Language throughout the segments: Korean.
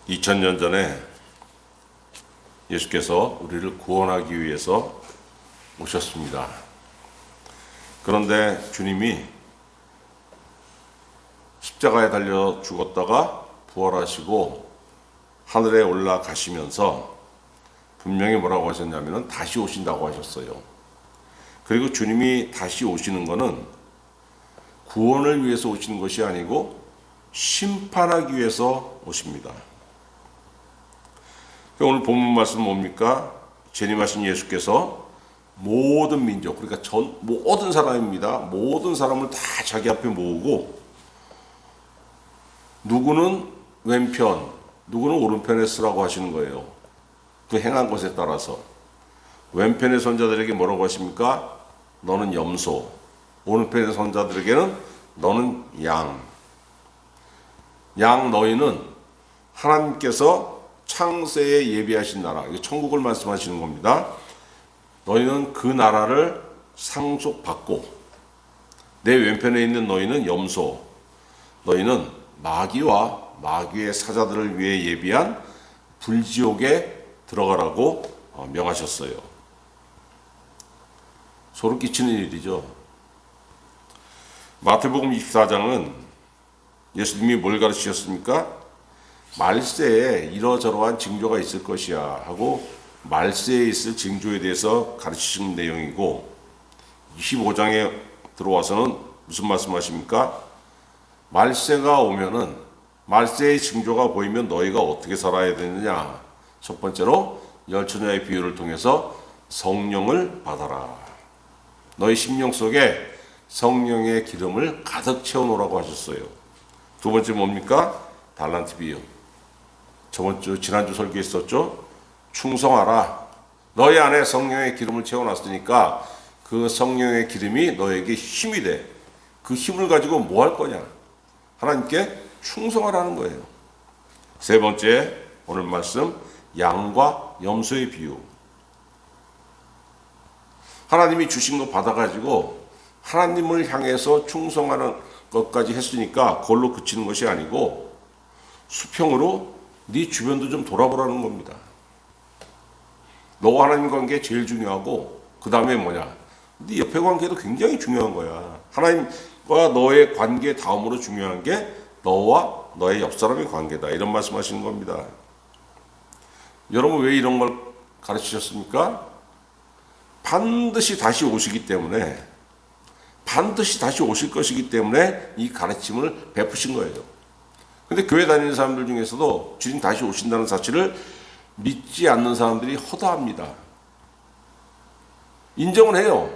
2000년 전에 예수께서 우리를 구원하기 위해서 오셨습니다. 그런데 주님이 십자가에 달려 죽었다가 부활하시고 하늘에 올라가시면서 분명히 뭐라고 하셨냐면 다시 오신다고 하셨어요. 그리고 주님이 다시 오시는 것은 구원을 위해서 오시는 것이 아니고 심판하기 위해서 오십니다. 오늘 본문 말씀은 뭡니까? 재림하신 예수께서 모든 민족, 그러니까 모든 사람입니다. 모든 사람을 다 자기 앞에 모으고 누구는 왼편, 누구는 오른편에 쓰라고 하시는 거예요. 그 행한 것에 따라서. 왼편의 선자들에게 뭐라고 하십니까? 너는 염소. 오른편의 선자들에게는 너는 양. 양 너희는 하나님께서 창세에 예비하신 나라, 이거 천국을 말씀하시는 겁니다. 너희는 그 나라를 상속받고 내 왼편에 있는 너희는 염소, 너희는 마귀와 마귀의 사자들을 위해 예비한 불지옥에 들어가라고 명하셨어요. 소름 끼치는 일이죠. 마태복음 24장은 예수님이 뭘 가르치셨습니까? 말세에 이러저러한 징조가 있을 것이야 하고 말세에 있을 징조에 대해서 가르치신 내용이고, 25장에 들어와서는 무슨 말씀하십니까? 말세가 오면은 말세의 징조가 보이면 너희가 어떻게 살아야 되느냐. 첫 번째로 열처녀의 비유를 통해서 성령을 받아라. 너희 심령 속에 성령의 기름을 가득 채워놓으라고 하셨어요. 두 번째 뭡니까? 달란트 비유. 지난주 설교에 있었죠? 충성하라. 너희 안에 성령의 기름을 채워놨으니까 그 성령의 기름이 너에게 힘이 돼. 그 힘을 가지고 뭐 할 거냐? 하나님께 충성하라는 거예요. 세 번째, 오늘 말씀, 양과 염소의 비유. 하나님이 주신 거 받아가지고 하나님을 향해서 충성하는 것까지 했으니까 그걸로 그치는 것이 아니고 수평으로 네 주변도 좀 돌아보라는 겁니다. 너와 하나님 관계 제일 중요하고 그 다음에 뭐냐? 네 옆에 관계도 굉장히 중요한 거야. 하나님과 너의 관계 다음으로 중요한 게 너와 너의 옆 사람의 관계다. 이런 말씀하시는 겁니다. 여러분 왜 이런 걸 가르치셨습니까? 반드시 다시 오시기 때문에, 반드시 다시 오실 것이기 때문에 이 가르침을 베푸신 거예요. 근데 교회 다니는 사람들 중에서도 주님 다시 오신다는 사실을 믿지 않는 사람들이 허다합니다. 인정은 해요.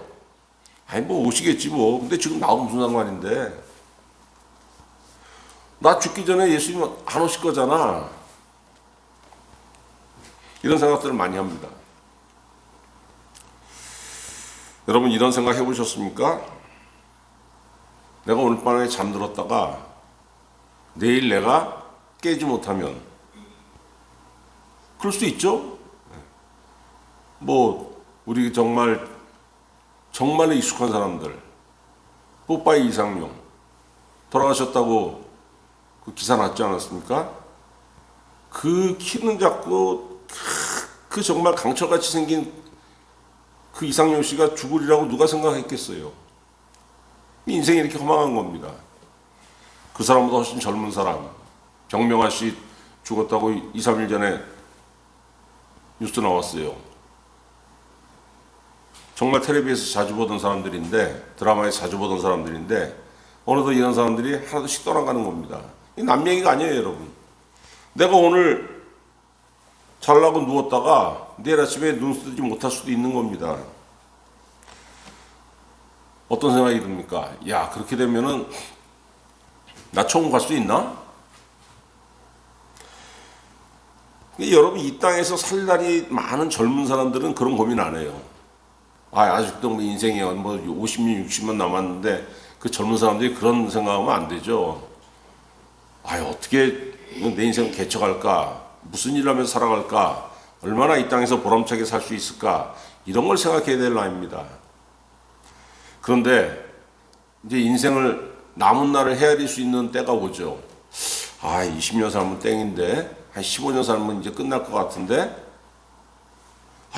아니 뭐 오시겠지 뭐. 근데 지금 나하고 무슨 상관인데. 나 죽기 전에 예수님 안 오실 거잖아. 이런 생각들을 많이 합니다. 여러분 이런 생각 해보셨습니까? 내가 오늘 밤에 잠들었다가 내일 내가 깨지 못하면, 그럴 수 있죠? 뭐 우리 정말로 익숙한 사람들, 뽀빠이 이상용 돌아가셨다고 그 기사 났지 않았습니까? 그 키는 작고 그 정말 강철같이 생긴 그 이상용 씨가 죽으리라고 누가 생각했겠어요? 인생이 이렇게 허망한 겁니다. 그 사람보다 훨씬 젊은 사람, 정명아 씨 죽었다고 2, 3일 전에 뉴스 나왔어요. 정말 텔레비에서 자주 보던 사람들인데, 드라마에서 자주 보던 사람들인데 어느덧 이런 사람들이 하나둘씩 떠나가는 겁니다. 이 남 얘기가 아니에요, 여러분. 내가 오늘 잘라고 누웠다가 내일 아침에 눈 뜨지 못할 수도 있는 겁니다. 어떤 생각이 듭니까? 야, 그렇게 되면은 나 천국 갈 수 있나? 여러분 이 땅에서 살 날이 많은 젊은 사람들은 그런 고민 안 해요. 아직도 뭐 인생이 뭐 50년, 60년 남았는데 그 젊은 사람들이 그런 생각하면 안 되죠. 어떻게 내 인생을 개척할까? 무슨 일을 하면서 살아갈까? 얼마나 이 땅에서 보람차게 살 수 있을까? 이런 걸 생각해야 될 나이입니다. 그런데 이제 인생을 남은 날을 헤아릴 수 있는 때가 오죠. 20년 살면 땡인데 한 15년 살면 이제 끝날 것 같은데,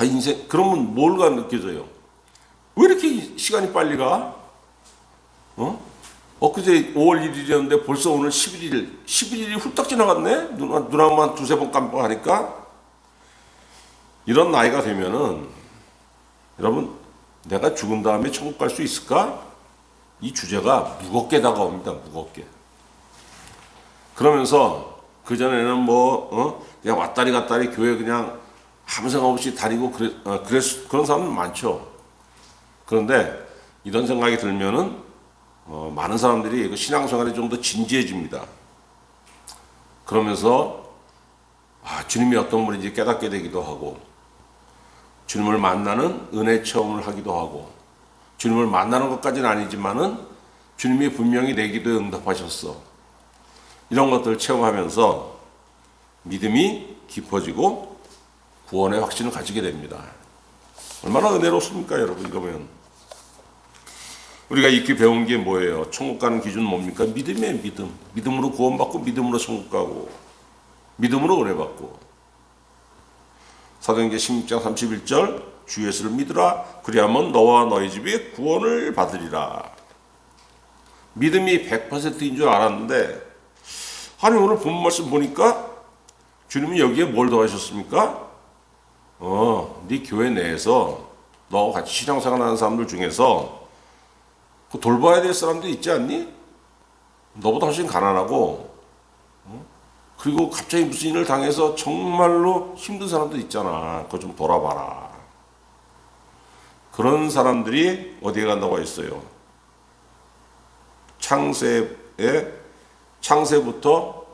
인생, 그러면 뭘가 느껴져요? 왜 이렇게 시간이 빨리 가? 엊그제 5월 1일이었는데 벌써 오늘 11일이 훌딱 지나갔네? 눈만 두세 번 깜빡하니까? 이런 나이가 되면은, 여러분, 내가 죽은 다음에 천국 갈 수 있을까? 이 주제가 무겁게 다가옵니다, 무겁게. 그러면서, 그전에는 그냥 왔다리 갔다리 교회 그냥 아무 생각 없이 다니고 그런 사람은 많죠. 그런데 이런 생각이 들면은 많은 사람들이 신앙생활이 좀 더 진지해집니다. 그러면서 주님이 어떤 분인지 깨닫게 되기도 하고, 주님을 만나는 은혜 체험을 하기도 하고, 주님을 만나는 것까지는 아니지만은 주님이 분명히 내 기도에 응답하셨어. 이런 것들을 체험하면서 믿음이 깊어지고 구원의 확신을 가지게 됩니다. 얼마나 은혜롭습니까, 여러분, 이거면. 우리가 익히 배운 게 뭐예요? 천국 가는 기준은 뭡니까? 믿음이에요, 믿음. 믿음으로 구원받고, 믿음으로 천국 가고, 믿음으로 은혜받고. 사도행전 16장 31절, 주 예수를 믿으라. 그리하면 너와 너희 집이 구원을 받으리라. 믿음이 100%인 줄 알았는데, 아니, 오늘 본 말씀 보니까 주님이 여기에 뭘 더하셨습니까? 네 교회 내에서 너하고 같이 신앙생활 하는 사람들 중에서 돌봐야 될 사람들이 있지 않니? 너보다 훨씬 가난하고, 그리고 갑자기 무슨 일을 당해서 정말로 힘든 사람들 있잖아. 그거 좀 돌아봐라. 그런 사람들이 어디에 간다고 했어요? 창세부터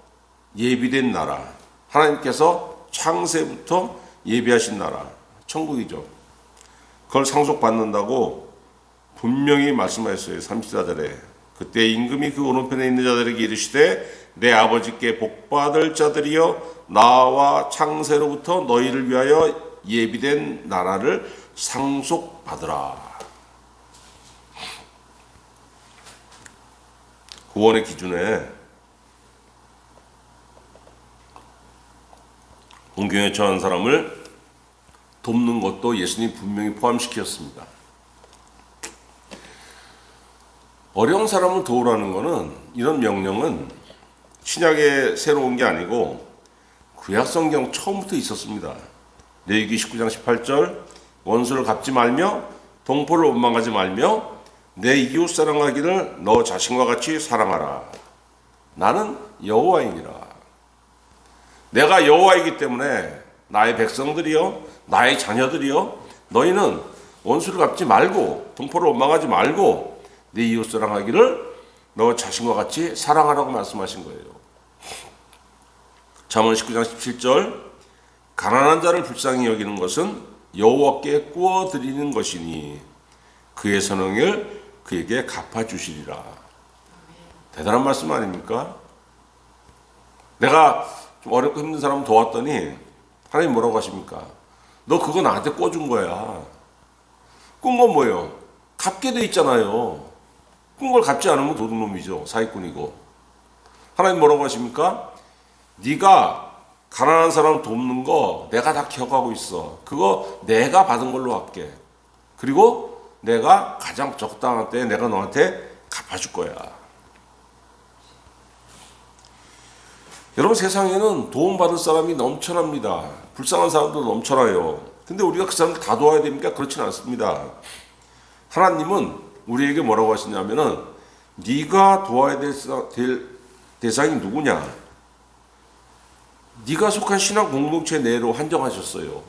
예비된 나라. 하나님께서 창세부터 예비하신 나라. 천국이죠. 그걸 상속받는다고 분명히 말씀하셨어요. 34절에. 그때 임금이 그 오른편에 있는 자들에게 이르시되 내 아버지께 복받을 자들이여 나와 창세로부터 너희를 위하여 예비된 나라를 상속받으라. 구원의 기준에 공경에 처한 사람을 돕는 것도 예수님 분명히 포함시켰습니다. 어려운 사람을 도우라는 것은, 이런 명령은 신약에 새로운 게 아니고 구약 성경 처음부터 있었습니다. 레위기 19장 18절 원수를 갚지 말며 동포를 원망하지 말며 내 이웃 사랑하기를 너 자신과 같이 사랑하라. 나는 여호와이니라. 내가 여호와이기 때문에 나의 백성들이여, 나의 자녀들이여, 너희는 원수를 갚지 말고 동포를 원망하지 말고 내 이웃 사랑하기를 너 자신과 같이 사랑하라고 말씀하신 거예요. 잠언 19장 17절 가난한 자를 불쌍히 여기는 것은 여호와께 구워 드리는 것이니 그의 선행을 그에게 갚아주시리라. 대단한 말씀 아닙니까? 내가 좀 어렵고 힘든 사람 도왔더니 하나님 뭐라고 하십니까? 너 그거 나한테 꿔준 거야. 꾼 건 뭐예요? 갚게 돼 있잖아요. 꾼 걸 갚지 않으면 도둑놈이죠. 사기꾼이고. 하나님 뭐라고 하십니까? 네가 가난한 사람 돕는 거 내가 다 기억하고 있어. 그거 내가 받은 걸로 할게. 그리고 내가 가장 적당한 때에 내가 너한테 갚아줄 거야. 여러분, 세상에는 도움받을 사람이 넘쳐납니다. 불쌍한 사람도 넘쳐나요. 근데 우리가 그 사람들 다 도와야 됩니까? 그렇지는 않습니다. 하나님은 우리에게 뭐라고 하시냐면은 네가 도와야 될 대상이 누구냐? 네가 속한 신앙 공동체 내로 한정하셨어요.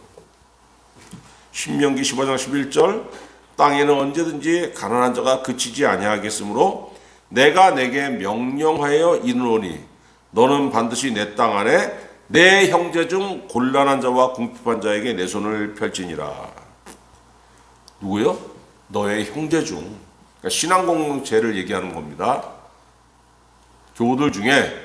신명기 15장 11절 땅에는 언제든지 가난한 자가 그치지 아니하겠으므로 내가 내게 명령하여 이르노니 너는 반드시 내 땅 안에 내 형제 중 곤란한 자와 궁핍한 자에게 내 손을 펼치니라. 누구요? 너의 형제 중. 그러니까 신앙 공동체를 얘기하는 겁니다. 교우들 중에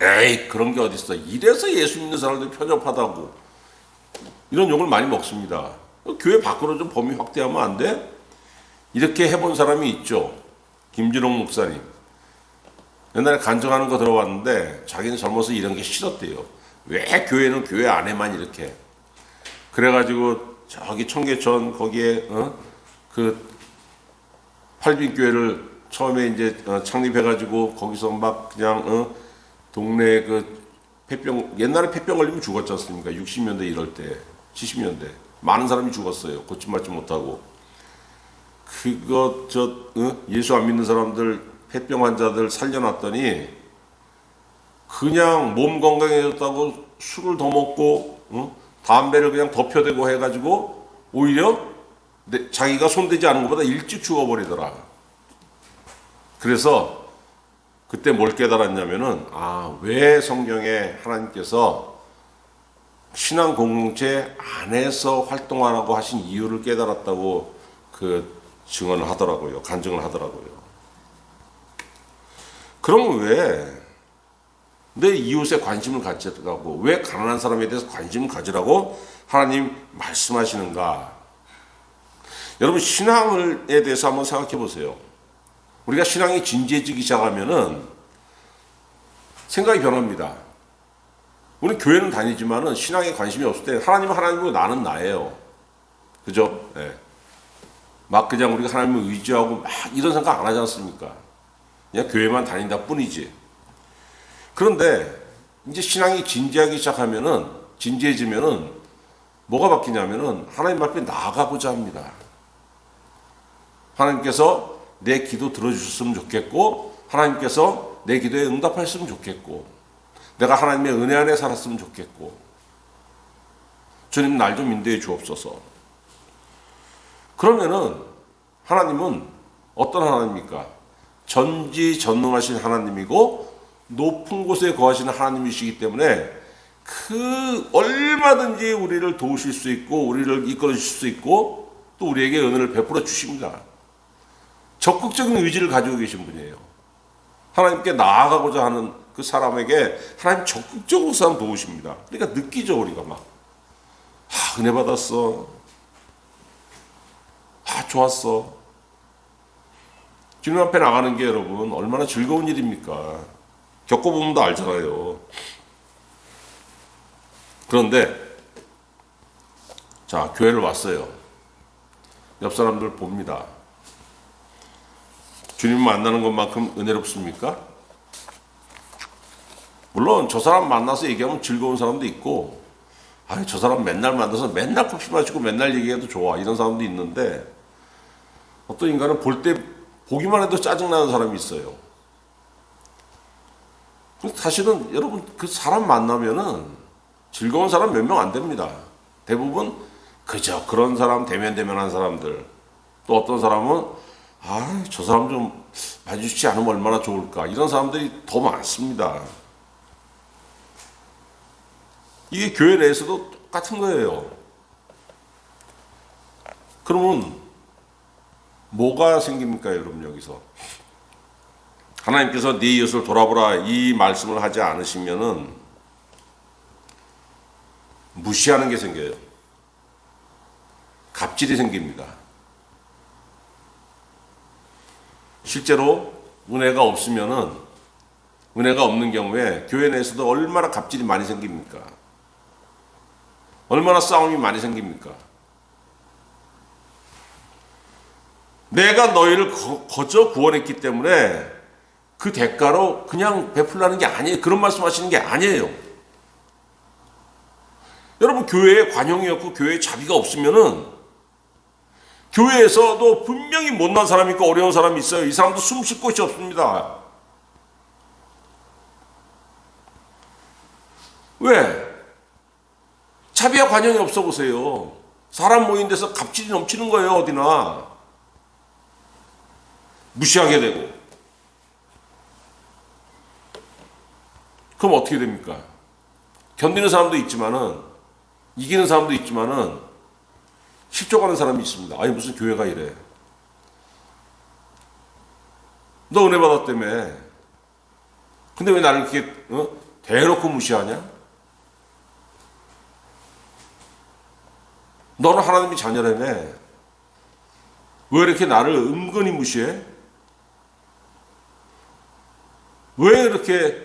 에이 그런 게 어딨어. 이래서 예수 믿는 사람들 편협하다고. 이런 욕을 많이 먹습니다. 교회 밖으로 좀 범위 확대하면 안 돼? 이렇게 해본 사람이 있죠. 김진홍 목사님. 옛날에 간증하는 거 들어봤는데 자기는 젊어서 이런 게 싫었대요. 왜 교회는 교회 안에만 이렇게. 그래가지고 저기 청계천 거기에 그 팔빈교회를 처음에 이제 창립해가지고 거기서 막 그냥 동네 그 폐병, 옛날에 폐병 걸리면 죽었지 않습니까? 60년대 이럴 때, 70년대 많은 사람이 죽었어요. 고침받지 못하고. 그거 예수 안 믿는 사람들, 폐병 환자들 살려놨더니 그냥 몸 건강해졌다고 술을 더 먹고 담배를 그냥 덮여대고 해가지고 오히려 자기가 손대지 않은 것보다 일찍 죽어버리더라. 그래서 그때 뭘 깨달았냐면은 왜 성경에 하나님께서 신앙 공동체 안에서 활동하라고 하신 이유를 깨달았다고 그 증언을 하더라고요. 간증을 하더라고요. 그럼 왜 내 이웃에 관심을 가지라고, 왜 가난한 사람에 대해서 관심을 가지라고 하나님 말씀하시는가? 여러분, 신앙에 대해서 한번 생각해 보세요. 우리가 신앙이 진지해지기 시작하면은 생각이 변합니다. 우리 교회는 다니지만은 신앙에 관심이 없을 때 하나님은 하나님이고 나는 나예요. 그죠? 네. 막 그냥 우리가 하나님을 의지하고 막 이런 생각 안 하지 않습니까? 그냥 교회만 다닌다 뿐이지. 그런데 이제 신앙이 진지해지면은 뭐가 바뀌냐면은 하나님 앞에 나아가고자 합니다. 하나님께서 내 기도 들어주셨으면 좋겠고, 하나님께서 내 기도에 응답하셨으면 좋겠고, 내가 하나님의 은혜 안에 살았으면 좋겠고, 주님 날 좀 인도해 주옵소서. 그러면은 하나님은 어떤 하나님입니까? 전지전능하신 하나님이고 높은 곳에 거하시는 하나님이시기 때문에 얼마든지 우리를 도우실 수 있고 우리를 이끌어 주실 수 있고 또 우리에게 은혜를 베풀어 주십니다. 적극적인 의지를 가지고 계신 분이에요. 하나님께 나아가고자 하는 그 사람에게 하나님 적극적으로 사람 도우십니다. 그러니까 느끼죠, 우리가 막. 은혜 받았어. 좋았어. 주님 앞에 나가는 게 여러분 얼마나 즐거운 일입니까? 겪어보면 다 알잖아요. 그런데 자, 교회를 왔어요. 옆 사람들 봅니다. 주님 만나는 것만큼 은혜롭습니까? 물론 저 사람 만나서 얘기하면 즐거운 사람도 있고, 저 사람 맨날 만나서 맨날 커피 마시고 맨날 얘기해도 좋아, 이런 사람도 있는데, 어떤 인간은 보기만 해도 짜증나는 사람이 있어요. 사실은 여러분 그 사람 만나면은 즐거운 사람 몇 명 안 됩니다. 대부분 그저 그런 사람, 대면대면한 사람들. 또 어떤 사람은 저 사람 좀 봐주시지 않으면 얼마나 좋을까, 이런 사람들이 더 많습니다. 이게 교회 내에서도 똑같은 거예요. 그러면 뭐가 생깁니까, 여러분? 여기서 하나님께서 네 이웃을 돌아보라 이 말씀을 하지 않으시면은 무시하는 게 생겨요. 갑질이 생깁니다. 실제로 은혜가 없으면은, 은혜가 없는 경우에 교회 내에서도 얼마나 갑질이 많이 생깁니까? 얼마나 싸움이 많이 생깁니까? 내가 너희를 거저 구원했기 때문에 그 대가로 그냥 베풀라는 게 아니에요. 그런 말씀하시는 게 아니에요. 여러분, 교회에 관용이 없고 교회에 자비가 없으면은 교회에서도 분명히 못난 사람이 있고 어려운 사람이 있어요. 이 사람도 숨 쉴 곳이 없습니다. 왜? 자비와 관용이 없어 보세요. 사람 모인 데서 갑질이 넘치는 거예요, 어디나. 무시하게 되고. 그럼 어떻게 됩니까? 견디는 사람도 있지만은, 이기는 사람도 있지만은, 실족하는 사람이 있습니다. 무슨 교회가 이래. 너 은혜 받았다며. 근데 왜 나를 이렇게 대놓고 무시하냐? 너는 하나님의 자녀라며. 왜 이렇게 나를 은근히 무시해? 왜 이렇게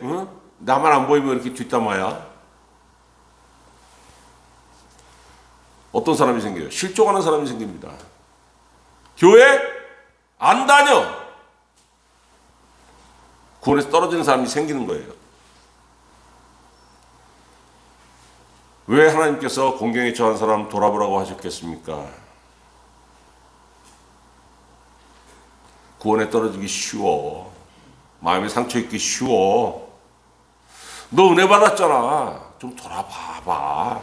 나만 안 보이면 이렇게 뒷담화야? 어떤 사람이 생겨요? 실족하는 사람이 생깁니다. 교회 안 다녀. 구원에서 떨어지는 사람이 생기는 거예요. 왜 하나님께서 공경에 처한 사람 돌아보라고 하셨겠습니까? 구원에 떨어지기 쉬워. 마음에 상처 입기 쉬워. 너 은혜 받았잖아. 좀 돌아봐봐.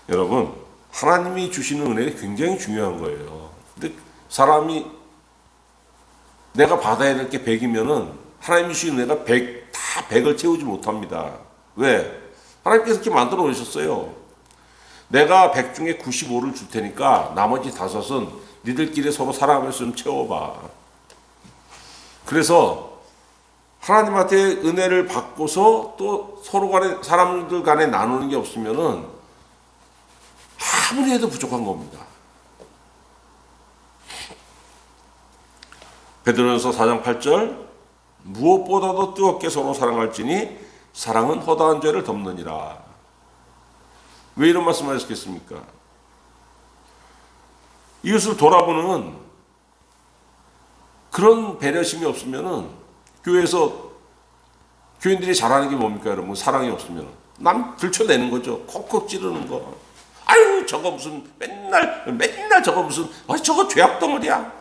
여러분, 하나님이 주시는 은혜가 굉장히 중요한 거예요. 근데 사람이 내가 받아야 될 게 100이면은 하나님이 주신 은혜가 100, 다 100을 채우지 못합니다. 왜? 하나님께서 이렇게 만들어 놓으셨어요. 내가 100 중에 95를 줄 테니까 나머지 5은 니들끼리 서로 사랑하면서 좀 채워봐. 그래서 하나님한테 은혜를 받고서 또 서로 간에, 사람들 간에 나누는 게 없으면은 아무리 해도 부족한 겁니다. 베드로전서 4장 8절 무엇보다도 뜨겁게 서로 사랑할지니 사랑은 허다한 죄를 덮느니라. 왜 이런 말씀을 하셨겠습니까? 이웃을 돌아보는 그런 배려심이 없으면은 교회에서 교인들이 잘하는 게 뭡니까 여러분? 사랑이 없으면 남 들춰내는 거죠. 콕콕 찌르는 거. 아유 저거 무슨 맨날 저거 무슨 저거 죄악 덩어리야.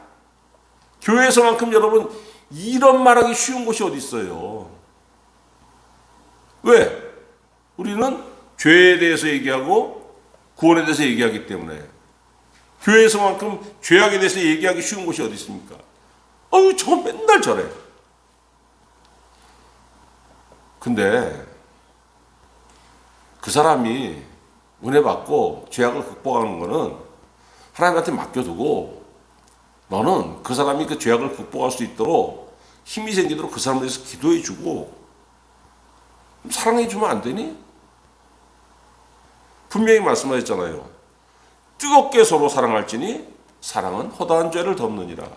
교회에서만큼 여러분 이런 말하기 쉬운 곳이 어디 있어요? 왜? 우리는 죄에 대해서 얘기하고 구원에 대해서 얘기하기 때문에. 교회에서만큼 죄악에 대해서 얘기하기 쉬운 곳이 어디 있습니까? 아유 저거 맨날 저래. 근데 그 사람이 은혜 받고 죄악을 극복하는 거는 하나님한테 맡겨두고 너는 그 사람이 그 죄악을 극복할 수 있도록 힘이 생기도록 그 사람에 대해서 기도해 주고 사랑해 주면 안 되니? 분명히 말씀하셨잖아요. 뜨겁게 서로 사랑할지니 사랑은 허다한 죄를 덮느니라.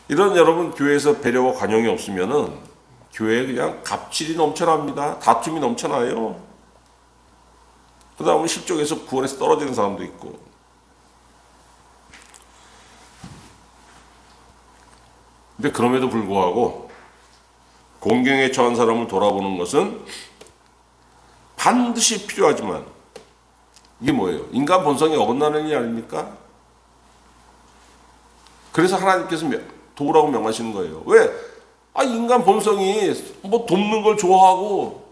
이런 여러분 교회에서 배려와 관용이 없으면은 교회에 그냥 갑질이 넘쳐납니다. 다툼이 넘쳐나요. 그 다음에 실족해서 구원에서 떨어지는 사람도 있고. 근데 그럼에도 불구하고 공경에 처한 사람을 돌아보는 것은 반드시 필요하지만 이게 뭐예요? 인간 본성이 어긋나는 일 아닙니까? 그래서 하나님께서 도우라고 명하시는 거예요. 왜? 인간 본성이 뭐 돕는 걸 좋아하고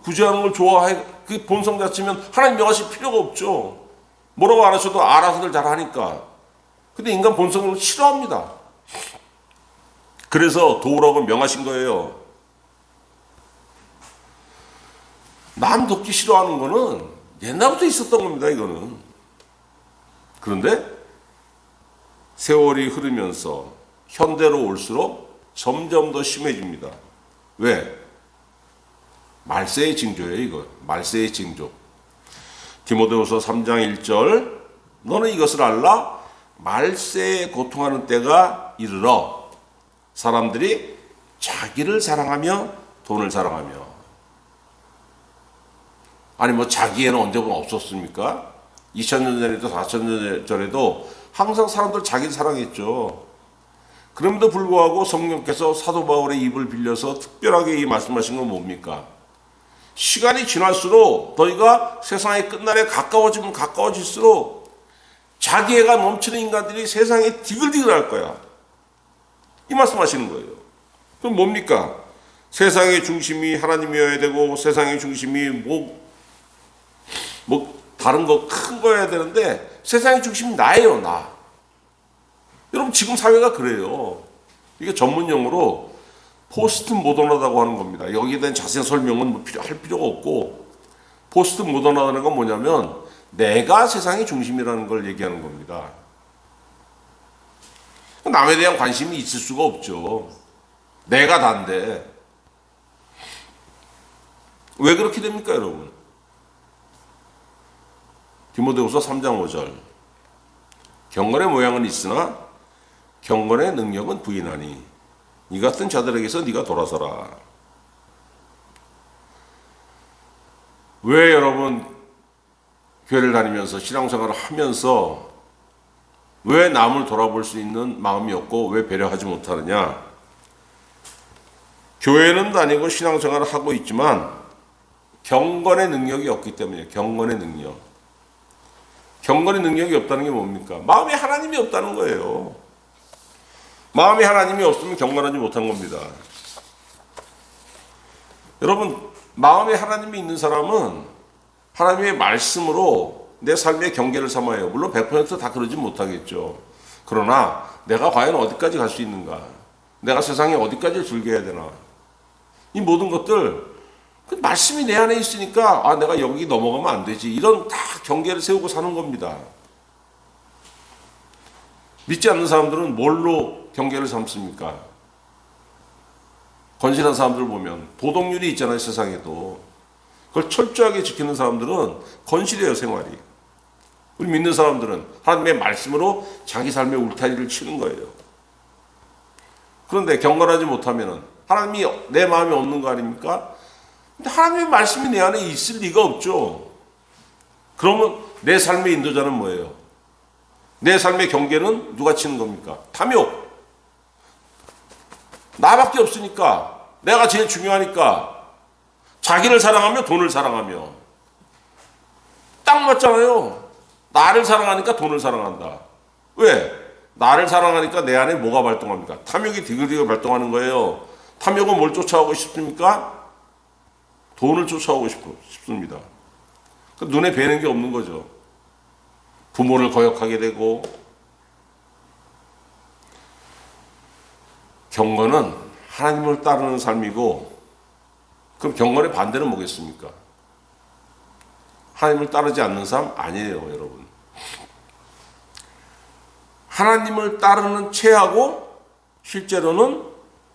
구제하는 걸 좋아해. 그 본성 자체면 하나님 명하실 필요가 없죠. 뭐라고 안 하셔도 알아서들 잘 하니까. 근데 인간 본성을 싫어합니다. 그래서 도우라고 명하신 거예요. 남 돕기 싫어하는 거는 옛날부터 있었던 겁니다, 이거는. 그런데 세월이 흐르면서 현대로 올수록 점점 더 심해집니다. 왜? 말세의 징조예요, 이거. 말세의 징조. 디모데후서 3장 1절 너는 이것을 알라. 말세에 고통하는 때가 이르러 사람들이 자기를 사랑하며 돈을 사랑하며. 아니 뭐 자기에는 언제나 없었습니까? 2000년 전에도 4000년 전에도 항상 사람들 자기를 사랑했죠. 그럼에도 불구하고 성령께서 사도 바울의 입을 빌려서 특별하게 이 말씀하신 건 뭡니까? 시간이 지날수록 너희가 세상의 끝날에 가까워지면 가까워질수록 자기애가 넘치는 인간들이 세상에 디글디글할 거야. 이 말씀하시는 거예요. 그럼 뭡니까? 세상의 중심이 하나님이어야 되고 세상의 중심이 뭐 다른 거 큰 거여야 되는데 세상의 중심이 나예요, 나. 여러분 지금 사회가 그래요. 이게 전문 용어로 포스트 모던하다고 하는 겁니다. 여기에 대한 자세한 설명은 할 필요가 없고 포스트 모던하다는 건 뭐냐면 내가 세상의 중심이라는 걸 얘기하는 겁니다. 남에 대한 관심이 있을 수가 없죠. 내가 다인데. 왜 그렇게 됩니까, 여러분? 디모데후서 3장 5절 경건의 모양은 있으나 경건의 능력은 부인하니 이 같은 자들에게서 네가 돌아서라. 왜 여러분 교회를 다니면서 신앙생활을 하면서 왜 남을 돌아볼 수 있는 마음이 없고 왜 배려하지 못하느냐? 교회는 다니고 신앙생활을 하고 있지만 경건의 능력이 없기 때문이에요. 경건의 능력. 경건의 능력이 없다는 게 뭡니까? 마음에 하나님이 없다는 거예요. 마음에 하나님이 없으면 경건하지 못한 겁니다. 여러분, 마음에 하나님이 있는 사람은 하나님의 말씀으로 내 삶의 경계를 삼아요. 물론 100%다 그러지 못하겠죠. 그러나 내가 과연 어디까지 갈 수 있는가? 내가 세상에 어디까지 즐겨야 되나? 이 모든 것들 그 말씀이 내 안에 있으니까 내가 여기 넘어가면 안 되지. 이런 다 경계를 세우고 사는 겁니다. 믿지 않는 사람들은 뭘로 경계를 삼습니까? 건실한 사람들 보면 도덕률이 있잖아요. 세상에도. 그걸 철저하게 지키는 사람들은 건실해요. 생활이. 우리 믿는 사람들은 하나님의 말씀으로 자기 삶의 울타리를 치는 거예요. 그런데 경건하지 못하면 하나님이 내 마음에 없는 거 아닙니까? 근데 하나님의 말씀이 내 안에 있을 리가 없죠. 그러면 내 삶의 인도자는 뭐예요? 내 삶의 경계는 누가 치는 겁니까? 탐욕. 나밖에 없으니까, 내가 제일 중요하니까, 자기를 사랑하며 돈을 사랑하며. 딱 맞잖아요. 나를 사랑하니까 돈을 사랑한다. 왜? 나를 사랑하니까 내 안에 뭐가 발동합니까? 탐욕이 디글디글 발동하는 거예요. 탐욕은 뭘 쫓아오고 싶습니까? 돈을 쫓아오고 싶습니다. 눈에 뵈는 게 없는 거죠. 부모를 거역하게 되고. 경건은 하나님을 따르는 삶이고, 그럼 경건의 반대는 뭐겠습니까? 하나님을 따르지 않는 삶 아니에요, 여러분. 하나님을 따르는 체하고 실제로는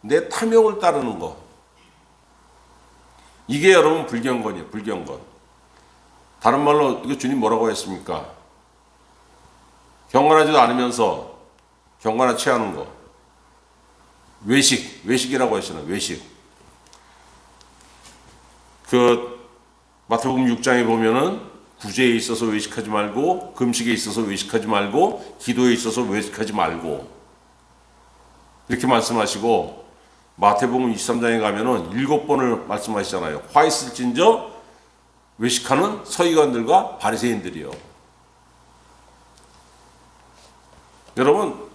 내 탐욕을 따르는 거. 이게 여러분 불경건이에요. 불경건. 다른 말로 이거 주님 뭐라고 했습니까? 경건하지도 않으면서 경건한 체하는 거. 외식이라고 했잖아요. 외식. 그 마태복음 6장에 보면은 구제에 있어서 외식하지 말고, 금식에 있어서 외식하지 말고, 기도에 있어서 외식하지 말고, 이렇게 말씀하시고, 마태복음 23장에 가면은 7번을 말씀하시잖아요. 화 있을진저 외식하는 서기관들과 바리새인들이요. 여러분,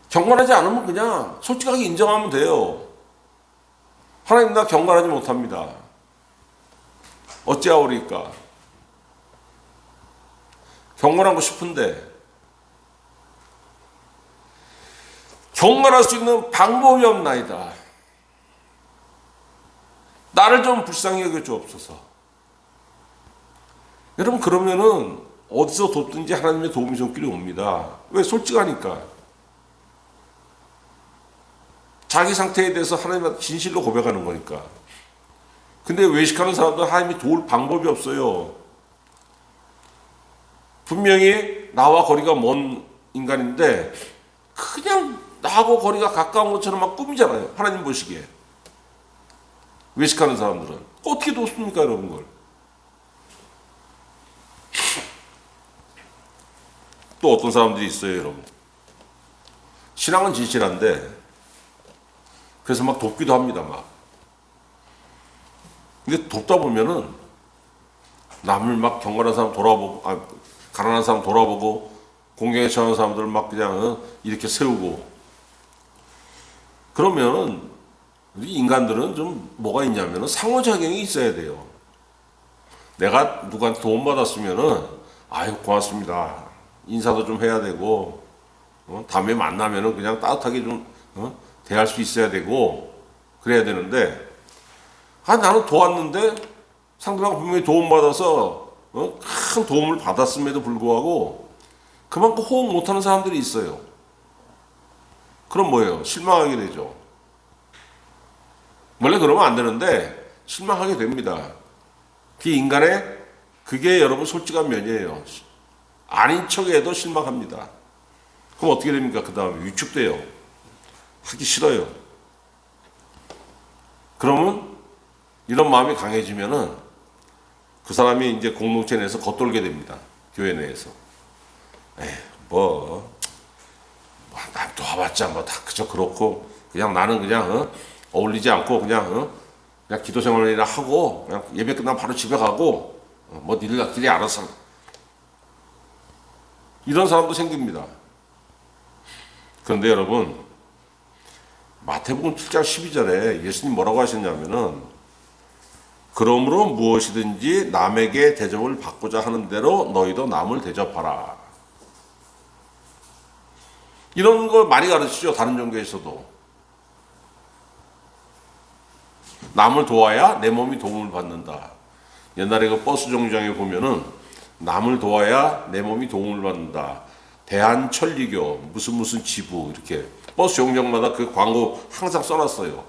경건하지 않으면 그냥 솔직하게 인정하면 돼요. 하나님, 나 경건하지 못합니다. 어찌하오리까? 경건하고 싶은데 경건할 수 있는 방법이 없나이다. 나를 좀 불쌍히 여겨 주옵소서. 여러분, 그러면은 어디서 돕든지 하나님의 도움이 손길이 옵니다. 왜? 솔직하니까. 자기 상태에 대해서 하나님한테 진실로 고백하는 거니까. 근데 외식하는 사람들은 하나님이 도울 방법이 없어요. 분명히 나와 거리가 먼 인간인데 그냥 나하고 거리가 가까운 것처럼 막 꾸미잖아요. 하나님 보시기에. 외식하는 사람들은. 어떻게 돕습니까, 여러분 걸? 또 어떤 사람들이 있어요, 여러분. 신앙은 진실한데 그래서 막 돕기도 합니다, 막. 근데 돕다 보면은 남을 막 경건한 사람 돌아보고, 가난한 사람 돌아보고, 공경에 처한 사람들 막 그냥 이렇게 세우고. 그러면은 우리 인간들은 좀 뭐가 있냐면은 상호작용이 있어야 돼요. 내가 누구한테 도움받았으면은 아유 고맙습니다. 인사도 좀 해야 되고, 다음에 만나면은 그냥 따뜻하게 좀 대할 수 있어야 되고 그래야 되는데, 나는 도왔는데 상대방 분명히 도움받아서 큰 도움을 받았음에도 불구하고 그만큼 호응 못하는 사람들이 있어요. 그럼 뭐예요? 실망하게 되죠. 원래 그러면 안 되는데 실망하게 됩니다. 그게 여러분 솔직한 면이에요. 아닌 척해도 실망합니다. 그럼 어떻게 됩니까? 그 다음에 위축돼요. 하기 싫어요. 그러면 이런 마음이 강해지면은 그 사람이 이제 공동체 내에서 겉돌게 됩니다. 교회 내에서. 남 도와봤자 뭐 다 그저 그렇고 그냥 나는 그냥 어울리지 않고 그냥 기도 생활이나 하고 그냥 예배 끝나면 바로 집에 가고 뭐 니들끼리 알아서. 이런 사람도 생깁니다. 그런데 여러분, 마태복음 7장 12절에 예수님 뭐라고 하셨냐면은, 그러므로 무엇이든지 남에게 대접을 받고자 하는 대로 너희도 남을 대접하라. 이런 거 많이 가르치죠. 다른 종교에서도. 남을 도와야 내 몸이 도움을 받는다. 옛날에 그 버스 정류장에 보면은 남을 도와야 내 몸이 도움을 받는다. 대한천리교 무슨 지부 이렇게 버스 정류장마다 그 광고 항상 써놨어요.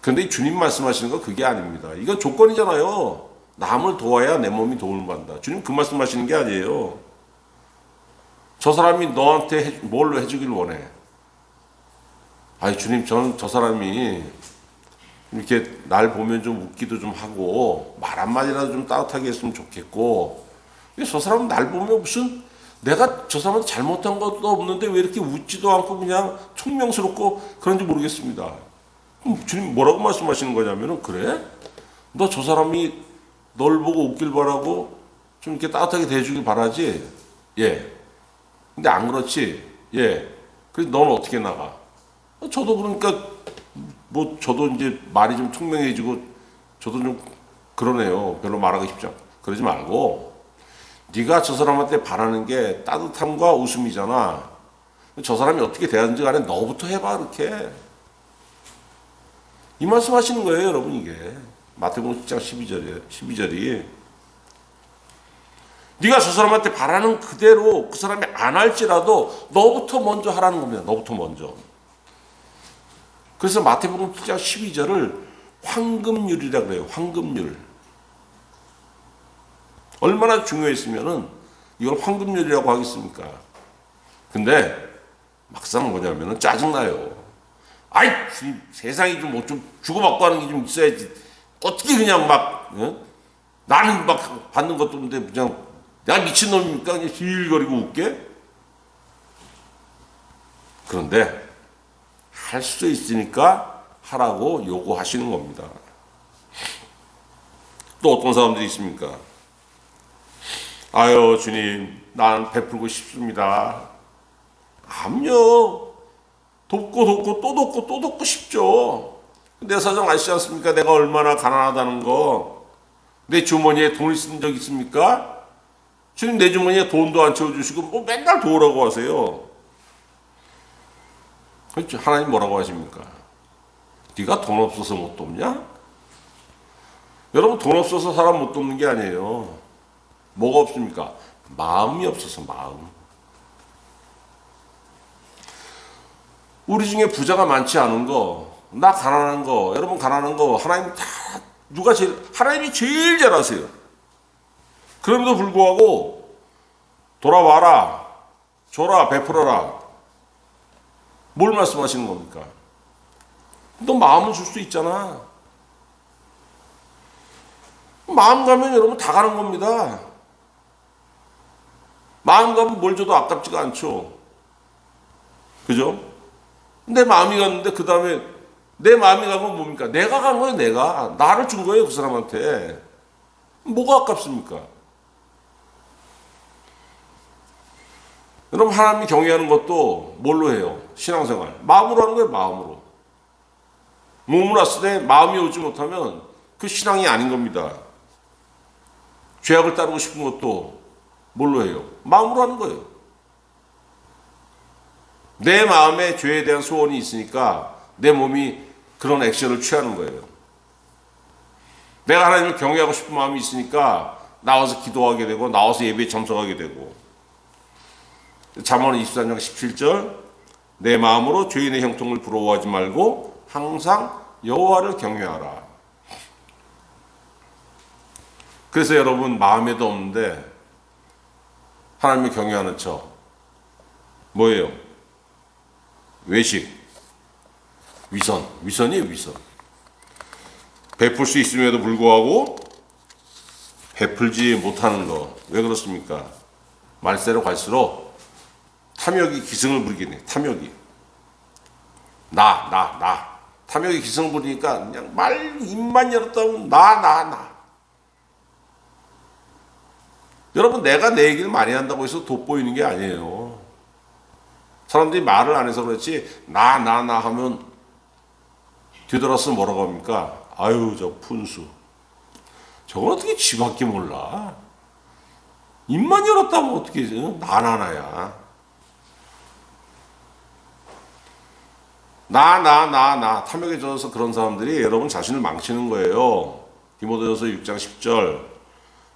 그런데 주님 말씀하시는 건 그게 아닙니다. 이건 조건이잖아요. 남을 도와야 내 몸이 도움을 받는다. 주님 그 말씀하시는 게 아니에요. 저 사람이 너한테 뭘로 해주길 원해? 아니 주님, 저는 저 사람이 이렇게 날 보면 좀 웃기도 좀 하고 말 한마디라도 좀 따뜻하게 했으면 좋겠고, 저 사람은 날 보면 무슨 내가 저 사람한테 잘못한 것도 없는데 왜 이렇게 웃지도 않고 그냥 총명스럽고 그런지 모르겠습니다. 그럼 주님 뭐라고 말씀하시는 거냐면은, 그래? 너 저 사람이 널 보고 웃길 바라고 좀 이렇게 따뜻하게 대해주길 바라지? 예. 근데 안 그렇지? 예. 그래서 너는 어떻게 나가? 저도 그러니까 뭐 저도 이제 말이 좀 총명해지고 저도 좀 그러네요. 별로 말하기 쉽지 않고. 그러지 말고 네가 저 사람한테 바라는 게 따뜻함과 웃음이잖아. 저 사람이 어떻게 대하는지 간에 너부터 해봐 이렇게. 이 말씀 하시는 거예요, 여러분. 이게 마태복음 10장 12절이 네가 저 사람한테 바라는 그대로 그 사람이 안 할지라도 너부터 먼저 하라는 겁니다. 너부터 먼저. 그래서 마태복음 7장 12절을 황금률이라고 그래요. 황금률. 얼마나 중요했으면은 이걸 황금률이라고 하겠습니까? 근데 막상 뭐냐면은 짜증나요. 아이, 세상이 좀 뭐 좀 주고받고 하는 게 좀 있어야지. 어떻게 그냥 막, 나는 막 받는 것도 없는데 그냥 내가 미친놈입니까? 그냥 힐거리고 웃게? 그런데 할 수 있으니까 하라고 요구하시는 겁니다. 또 어떤 사람들이 있습니까? 아유, 주님, 난 베풀고 싶습니다. 암요. 돕고 또 돕고 싶죠. 내 사정 아시지 않습니까? 내가 얼마나 가난하다는 거. 내 주머니에 돈을 쓴 적 있습니까? 주님, 내 주머니에 돈도 안 채워주시고 뭐 맨날 도우라고 하세요. 그렇죠. 하나님 뭐라고 하십니까? 네가 돈 없어서 못 돕냐? 여러분, 돈 없어서 사람 못 돕는 게 아니에요. 뭐가 없습니까? 마음이 없어서. 마음. 우리 중에 부자가 많지 않은 거, 나 가난한 거, 여러분 가난한 거, 하나님 다 하나님이 제일 잘 아세요. 그럼에도 불구하고 돌아와라, 줘라, 베풀어라. 뭘 말씀하시는 겁니까? 너 마음을 줄 수 있잖아. 마음 가면 여러분 다 가는 겁니다. 마음 가면 뭘 줘도 아깝지가 않죠. 그죠? 내 마음이 갔는데 그 다음에 내 마음이 가면 뭡니까? 내가 간 거예요. 내가. 나를 준 거예요. 그 사람한테. 뭐가 아깝습니까? 여러분, 하나님이 경외하는 것도 뭘로 해요? 신앙생활. 마음으로 하는 거예요. 마음으로. 몸으로 왔을 때 마음이 오지 못하면 그 신앙이 아닌 겁니다. 죄악을 따르고 싶은 것도 뭘로 해요? 마음으로 하는 거예요. 내 마음에 죄에 대한 소원이 있으니까 내 몸이 그런 액션을 취하는 거예요. 내가 하나님을 경외하고 싶은 마음이 있으니까 나와서 기도하게 되고 나와서 예배에 참석하게 되고. 잠언 24장 17절, 내 마음으로 죄인의 형통을 부러워하지 말고 항상 여호와를 경외하라. 그래서 여러분, 마음에도 없는데 하나님을 경외하는 척, 뭐예요? 외식, 위선이에요, 위선. 베풀 수 있음에도 불구하고 베풀지 못하는 거. 왜 그렇습니까? 말세로 갈수록 탐욕이 기승을 부리게 돼. 탐욕이. 나. 탐욕이 기승을 부리니까 그냥 입만 열었다 보면 나. 여러분, 내가 내 얘기를 많이 한다고 해서 돋보이는 게 아니에요. 사람들이 말을 안 해서 그렇지, 나 하면 뒤돌아서 뭐라고 합니까? 아유, 저 푼수. 저건 어떻게 지밖에 몰라? 입만 열었다면 어떻게, 나야. 나. 탐욕에 젖어서 그런 사람들이 여러분 자신을 망치는 거예요. 디모데전서 6장 10절.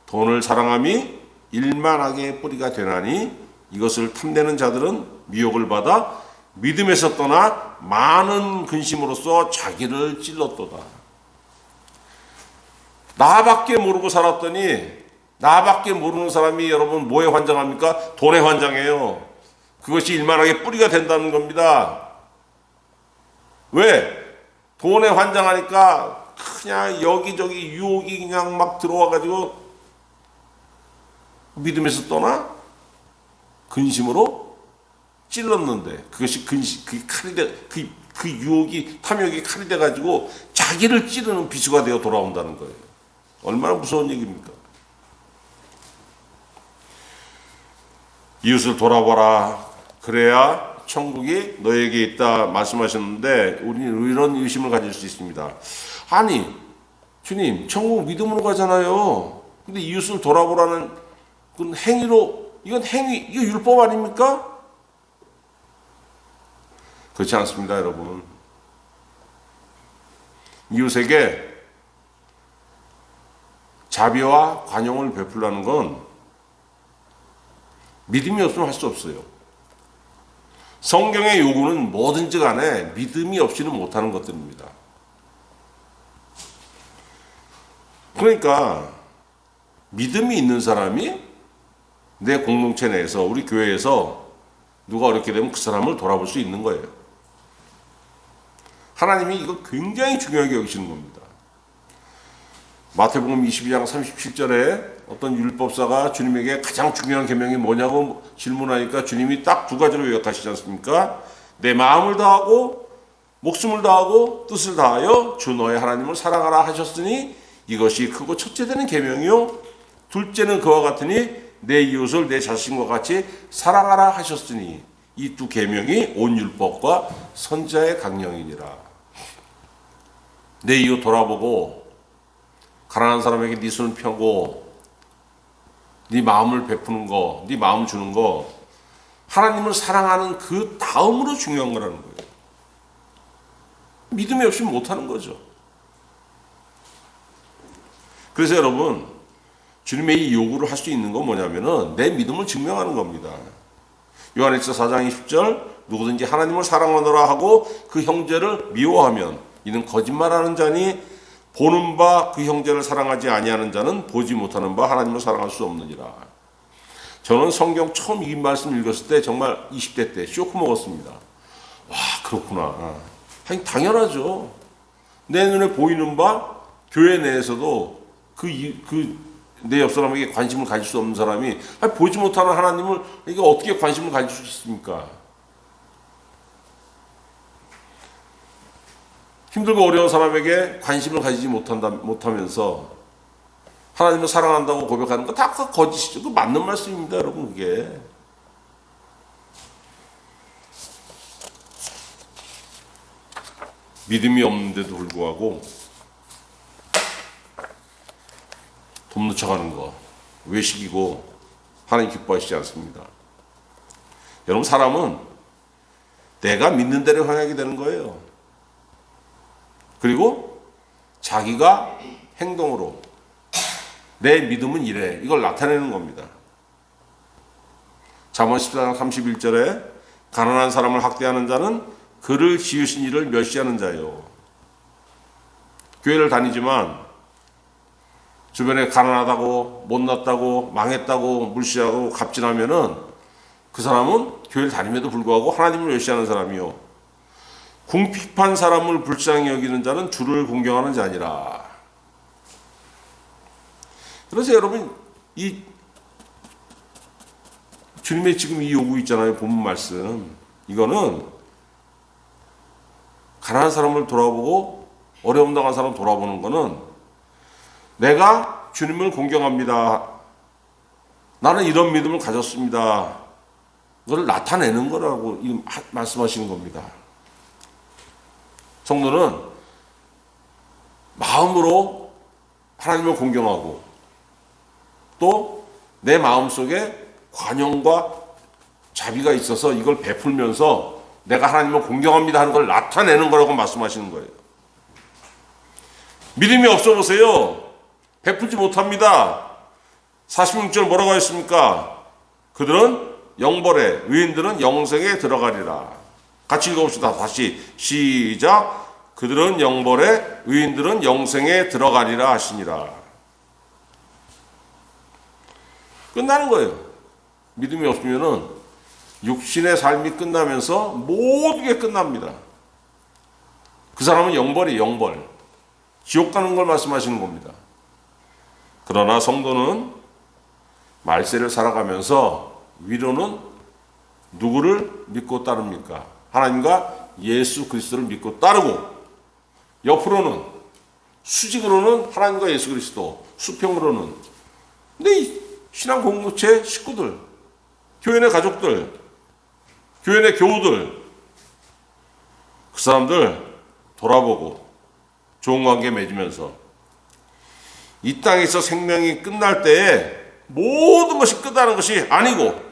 돈을 사랑함이 일만하게 뿌리가 되나니 이것을 탐내는 자들은 미혹을 받아 믿음에서 떠나 많은 근심으로써 자기를 찔렀도다. 나밖에 모르고 살았더니 나밖에 모르는 사람이 여러분 뭐에 환장합니까? 돈에 환장해요. 그것이 일만하게 뿌리가 된다는 겁니다. 왜? 돈에 환장하니까 그냥 여기저기 유혹이 그냥 막 들어와가지고 믿음에서 떠나 근심으로 찔렀는데 그것이 그 칼이 그 유혹이 탐욕이 칼이 돼가지고 자기를 찌르는 비수가 되어 돌아온다는 거예요. 얼마나 무서운 얘기입니까? 이웃을 돌아보라. 그래야 천국이 너에게 있다 말씀하셨는데 우리는 이런 의심을 가질 수 있습니다. 아니 주님, 천국 믿음으로 가잖아요. 근데 이웃을 돌아보라는 그건 행위로, 이거 율법 아닙니까? 그렇지 않습니다, 여러분. 이웃에게 자비와 관용을 베풀라는 건 믿음이 없으면 할 수 없어요. 성경의 요구는 뭐든지 간에 믿음이 없이는 못하는 것들입니다. 그러니까 믿음이 있는 사람이 내 공동체 내에서 우리 교회에서 누가 어렵게 되면 그 사람을 돌아볼 수 있는 거예요. 하나님이 이거 굉장히 중요하게 여기시는 겁니다. 마태복음 22장 37절에 어떤 율법사가 주님에게 가장 중요한 계명이 뭐냐고 질문하니까 주님이 딱 두 가지로 요약하시지 않습니까? 내 마음을 다하고 목숨을 다하고 뜻을 다하여 주 너의 하나님을 사랑하라 하셨으니 이것이 크고 첫째 되는 계명이요 둘째는 그와 같으니 내 이웃을 내 자신과 같이 사랑하라 하셨으니 이 두 계명이 온 율법과 선지자의 강령이니라. 내 이웃 돌아보고 가난한 사람에게 네 손을 펴고 네 마음을 베푸는 거, 네 마음 주는 거 하나님을 사랑하는 그 다음으로 중요한 거라는 거예요. 믿음이 없이 못하는 거죠. 그래서 여러분 주님의 이 요구를 할 수 있는 건 뭐냐면은 내 믿음을 증명하는 겁니다. 요한일서 4장 20절 누구든지 하나님을 사랑하노라 하고 그 형제를 미워하면 이는 거짓말하는 자니 보는 바 그 형제를 사랑하지 아니하는 자는 보지 못하는 바 하나님을 사랑할 수 없느니라. 저는 성경 처음 이 말씀 읽었을 때 정말 20대 때 쇼크 먹었습니다. 와 그렇구나. 아니 당연하죠. 내 눈에 보이는 바 교회 내에서도 내 옆 사람에게 관심을 가질 수 없는 사람이 보지 못하는 하나님을 이게 어떻게 관심을 가질 수 있습니까? 힘들고 어려운 사람에게 관심을 가지지 못하면서 하나님을 사랑한다고 고백하는 거 다 거짓이죠. 그 맞는 말씀입니다, 여러분. 그게 믿음이 없는데도 불구하고 돈 묻혀가는 거 외식이고 하나님 기뻐하시지 않습니다. 여러분 사람은 내가 믿는 대로 행하게 되는 거예요. 그리고 자기가 행동으로 내 믿음은 이래 이걸 나타내는 겁니다. 잠언 14장 31절에 가난한 사람을 학대하는 자는 그를 지으신 이를 멸시하는 자요. 교회를 다니지만 주변에 가난하다고 못났다고 망했다고 물시하고 갑질하면은 그 사람은 교회를 다님에도 불구하고 하나님을 멸시하는 사람이요. 궁핍한 사람을 불쌍히 여기는 자는 주를 공경하는 자니라. 그래서 여러분, 이 주님의 지금 이 요구 있잖아요. 본문 말씀. 이거는 가난한 사람을 돌아보고 어려움 당한 사람 돌아보는 거는 내가 주님을 공경합니다. 나는 이런 믿음을 가졌습니다. 그걸 나타내는 거라고 말씀하시는 겁니다. 성도는 마음으로 하나님을 공경하고 또 내 마음속에 관용과 자비가 있어서 이걸 베풀면서 내가 하나님을 공경합니다 하는 걸 나타내는 거라고 말씀하시는 거예요. 믿음이 없어 보세요. 베풀지 못합니다. 46절 뭐라고 했습니까? 그들은 영벌에, 의인들은 영생에 들어가리라. 같이 읽어봅시다. 다시 시작. 그들은 영벌에, 의인들은 영생에 들어가리라 하시니라. 끝나는 거예요. 믿음이 없으면은 육신의 삶이 끝나면서 모든 게 끝납니다. 그 사람은 영벌이 영벌. 지옥 가는 걸 말씀하시는 겁니다. 그러나 성도는 말세를 살아가면서 위로는 누구를 믿고 따릅니까? 하나님과 예수 그리스도를 믿고 따르고, 옆으로는 수직으로는 하나님과 예수 그리스도, 수평으로는 근데 이 신앙 공동체 식구들, 교회 내 가족들, 교회 내 교우들, 그 사람들 돌아보고 좋은 관계 맺으면서 이 땅에서 생명이 끝날 때에 모든 것이 끝나는 것이 아니고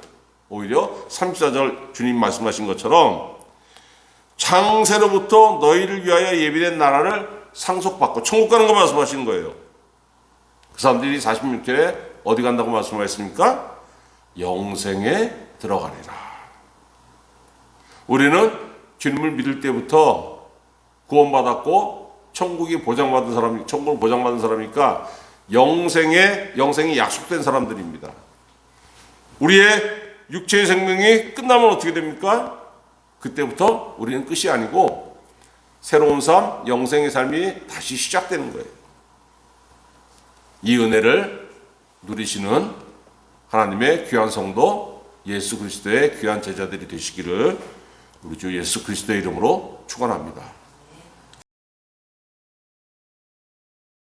오히려 34절 주님 말씀하신 것처럼 창세로부터 너희를 위하여 예비된 나라를 상속받고 천국 가는 거 말씀하시는 거예요. 그 사람들이 46절에 어디 간다고 말씀하셨습니까? 영생에 들어가리라. 우리는 주님을 믿을 때부터 구원받았고 천국이 보장받은 사람이, 천국을 보장받은 사람이니까 영생이 약속된 사람들입니다. 우리의 육체의 생명이 끝나면 어떻게 됩니까? 그때부터 우리는 끝이 아니고 새로운 삶, 영생의 삶이 다시 시작되는 거예요. 이 은혜를 누리시는 하나님의 귀한 성도, 예수 그리스도의 귀한 제자들이 되시기를 우리 주 예수 그리스도의 이름으로 축원합니다.